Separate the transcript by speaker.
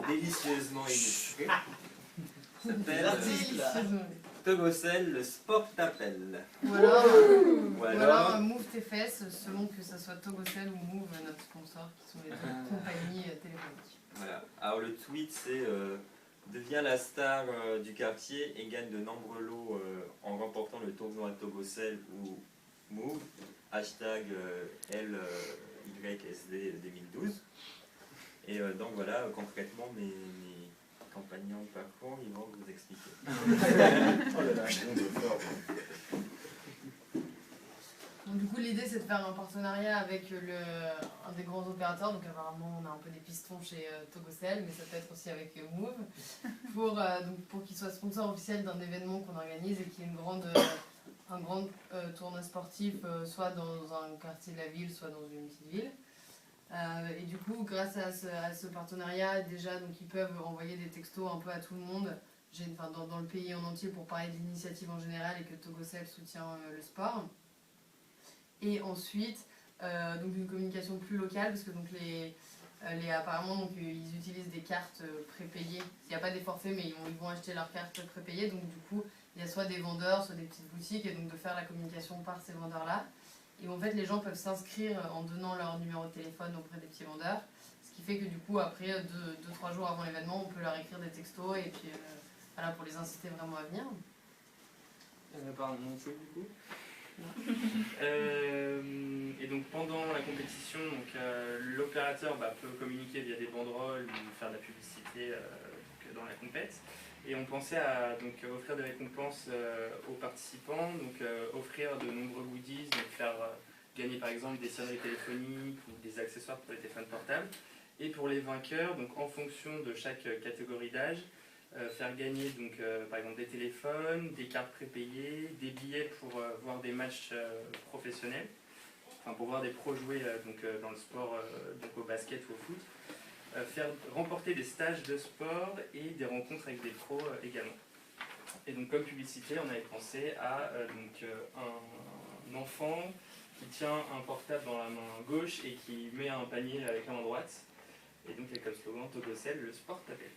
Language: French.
Speaker 1: Délicieusement illustré. S'appelle Togocel, le sport t'appelle.
Speaker 2: Ou alors Move tes fesses, selon que ça soit Togocel ou Move, notre sponsor, qui sont les deux compagnies téléphoniques.
Speaker 1: Voilà. Alors le tweet c'est deviens la star du quartier et gagne de nombreux lots en remportant le tournoi Togocel ou Move. Hashtag LYSD 2012. Et donc voilà, concrètement mes compagnons de parcours, ils vont vous expliquer.
Speaker 2: Donc, du coup, l'idée c'est de faire un partenariat avec un des grands opérateurs. Donc apparemment on a un peu des pistons chez Togocel, mais ça peut être aussi avec Move, pour qu'il soit sponsor officiel d'un événement qu'on organise et qu'il y ait un grand tournoi sportif, soit dans un quartier de la ville, soit dans une petite ville. Et du coup, grâce à ce partenariat, déjà, donc, ils peuvent envoyer des textos un peu à tout le monde, dans le pays en entier, pour parler de l'initiative en général et que Togocel soutient le sport. Et ensuite, donc une communication plus locale, parce que donc apparemment donc, ils utilisent des cartes prépayées. Il n'y a pas des forfaits, mais ils vont acheter leurs cartes prépayées. Donc du coup, il y a soit des vendeurs, soit des petites boutiques, et donc de faire la communication par ces vendeurs-là. Et en fait, les gens peuvent s'inscrire en donnant leur numéro de téléphone auprès des petits vendeurs. Ce qui fait que du coup, après 2-3 jours avant l'événement, on peut leur écrire des textos et puis voilà, pour les inciter vraiment à venir.
Speaker 3: Pardon, mon truc du coup. Et donc pendant la compétition, l'opérateur peut communiquer via des banderoles ou faire de la publicité dans la compète. Et on pensait à offrir des récompenses aux participants, offrir de nombreux goodies, faire gagner par exemple des sonneries téléphoniques ou des accessoires pour les téléphones portables. Et pour les vainqueurs, en fonction de chaque catégorie d'âge, faire gagner par exemple des téléphones, des cartes prépayées, des billets pour voir des matchs professionnels, enfin pour voir des pros jouer dans le sport, au basket ou au foot. Faire remporter des stages de sport et des rencontres avec des pros également. Et donc comme publicité, on avait pensé à un enfant qui tient un portable dans la main gauche et qui met un panier avec la main droite. Et donc il y a comme slogan Togocel, le sport t'appelle.